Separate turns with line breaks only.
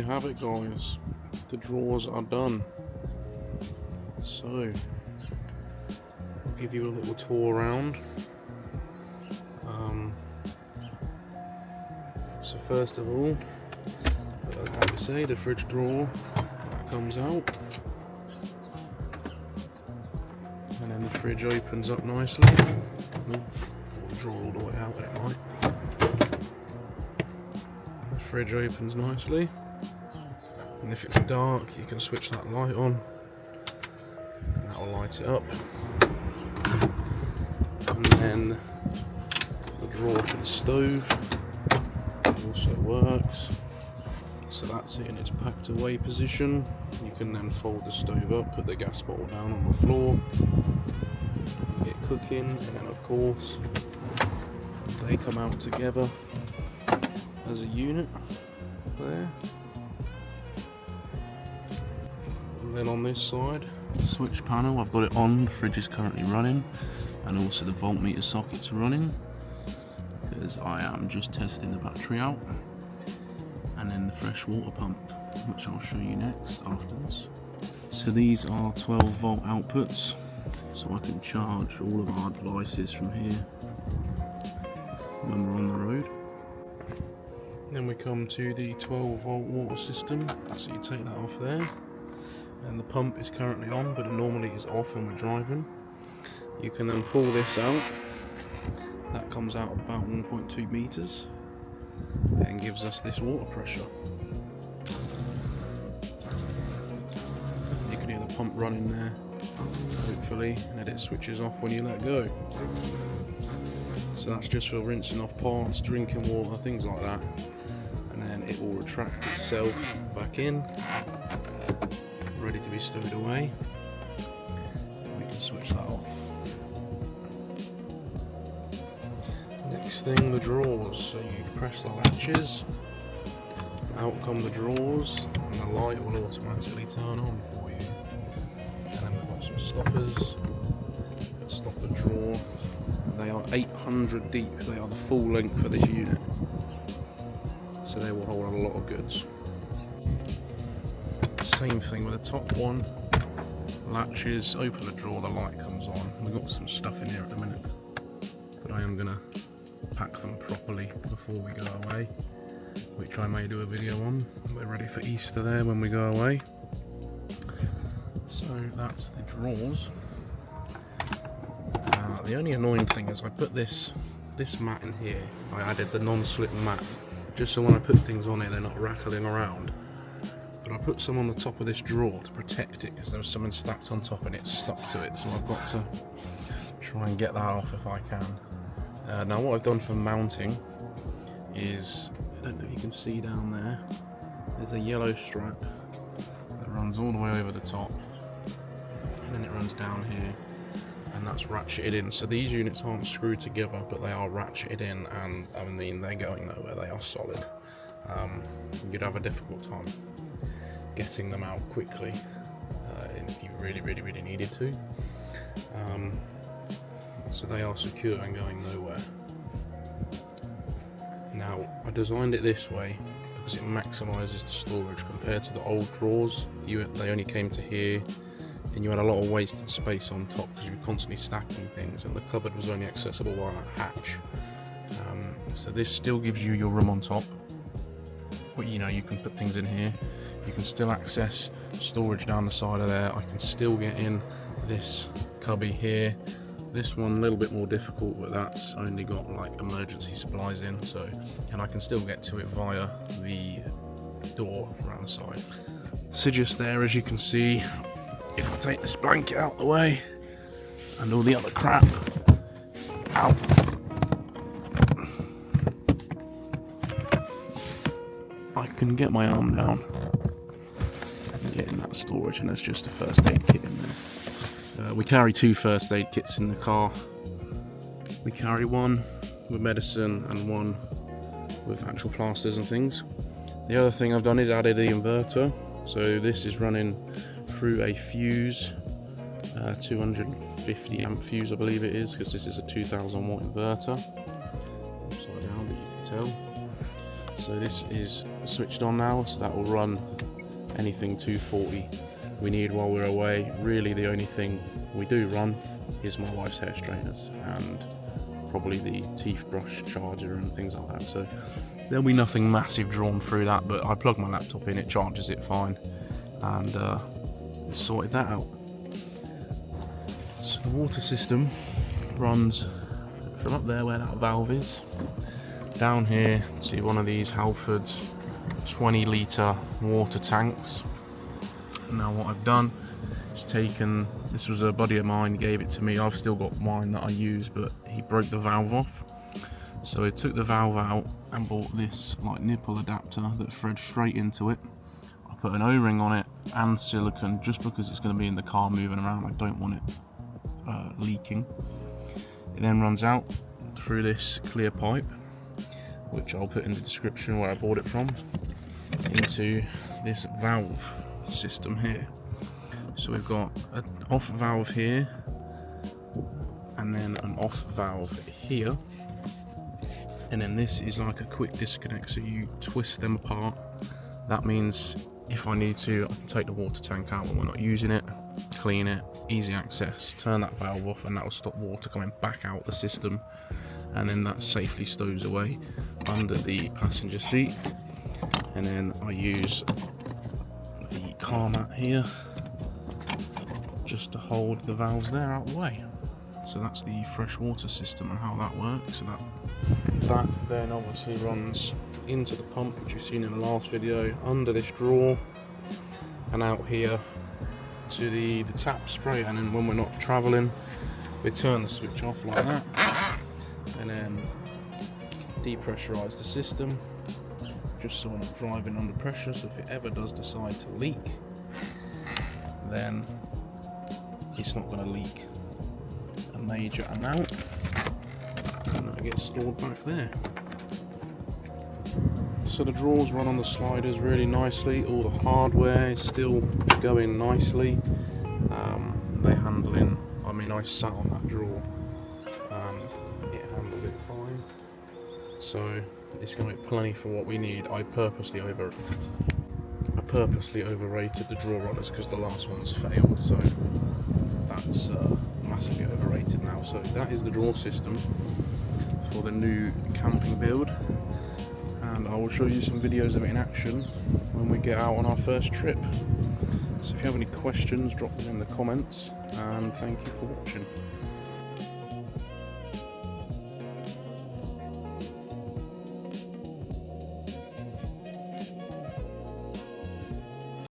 have it, guys. The drawers are done. So, I'll give you a little tour around. So first of all, like I say, the fridge drawer that comes out, and then the fridge opens up nicely. Pull the drawer all the way out, it might. The fridge opens nicely, and if it's dark, you can switch that light on, and that will light it up. And then the drawer for the stove also works. So that's it in its packed away position. You can then fold the stove up, put the gas bottle down on the floor, get cooking, and then of course they come out together as a unit there. And then on this side, the switch panel, I've got it on, the fridge is currently running, and also the voltmeter sockets are running, because I am just testing the battery out. And then the fresh water pump, which I'll show you next after this. So these are 12 volt outputs, so I can charge all of our devices from here when we're on the road. Then we come to the 12 volt water system, so you take that off there, and the pump is currently on, but it normally is off when we're driving. You can then pull this out, that comes out about 1.2 meters and gives us this water pressure. You can hear the pump running there, hopefully, and then it switches off when you let go. So that's just for rinsing off pots, drinking water, things like that. And then it will retract itself back in, ready to be stowed away. We can switch that off. Next thing, the drawers. So you press the latches, out come the drawers, and the light will automatically turn on for you. And then we've got some stoppers that stop the drawer. They are 800 deep, they are the full length for this unit. So they will hold a lot of goods. Same thing with the top one. Latches, open the drawer, the light comes on. We've got some stuff in here at the minute, but I am gonna pack them properly before we go away, which I may do a video on. We're ready for Easter there when we go away. So that's the drawers. The only annoying thing is I put this mat in here. I added the non-slip mat just so when I put things on it they're not rattling around. But I put some on the top of this drawer to protect it because there was something stacked on top and it's stuck to it, so I've got to try and get that off if I can. Now what I've done for mounting is, I don't know if you can see down there, there's a yellow strap that runs all the way over the top, and then it runs down here, and that's ratcheted in. So these units aren't screwed together, but they are ratcheted in, and I mean they're going nowhere, they are solid. You'd have a difficult time getting them out quickly if you really needed to. So they are secure and going nowhere. Now I designed it this way because it maximises the storage compared to the old drawers. They only came to here and you had a lot of wasted space on top because you were constantly stacking things, and the cupboard was only accessible by a hatch. So this still gives you your room on top. Well, you know, you can put things in here. You can still access storage down the side of there. I can still get in this cubby here. This one a little bit more difficult, but that's only got like emergency supplies in, so, and I can still get to it via the door around the side. So just there, as you can see, if I take this blanket out the way and all the other crap out, I can get my arm down and get in that storage, and there's just a first aid kit in there. We carry 2 first aid kits in the car. We carry one with medicine and one with actual plasters and things. The other thing I've done is added the inverter. So this is running through a fuse, 250 amp fuse I believe it is, because this is a 2000 watt inverter. Upside down, but you can tell. So this is switched on now, so that will run anything 240 we need while we're away. Really the only thing we do run is my wife's hair straighteners and probably the teeth brush charger and things like that. So there'll be nothing massive drawn through that, but I plug my laptop in, it charges it fine, and sorted that out. So the water system runs from up there where that valve is, down here to one of these Halfords 20 litre water tanks. Now what I've done is taken, this was a buddy of mine, gave it to me, I've still got mine that I use, but he broke the valve off. So I took the valve out and bought this like nipple adapter that threads straight into it. I put an O-ring on it and silicone just because it's going to be in the car moving around, I don't want it leaking. It then runs out through this clear pipe, which I'll put in the description where I bought it from, into this valve system here. So we've got an off valve here and then an off valve here, and then this is like a quick disconnect, so you twist them apart. That means if I need to, I can take the water tank out when we're not using it, clean it, easy access, turn that valve off, and that will stop water coming back out the system, and then that safely stows away under the passenger seat. And then I use the car mat here just to hold the valves there out of the way. So that's the fresh water system and how that works. So that then obviously runs into the pump, which you've seen in the last video, under this drawer and out here to the tap spray. And then when we're not traveling, we turn the switch off like that and then depressurize the system, just so we're not driving under pressure. So if it ever does decide to leak, then it's not going to leak a major amount, and that gets stored back there. So the drawers run on the sliders really nicely. All the hardware is still going nicely. They handling, I mean, I sat on that drawer and it handled it fine. So it's going to be plenty for what we need. I purposely overrated the drawer runners because the last ones failed, so that's massively overrated now. So that is the drawer system for the new camping build, and I will show you some videos of it in action when we get out on our first trip. So if you have any questions, drop them in the comments, and thank you for watching.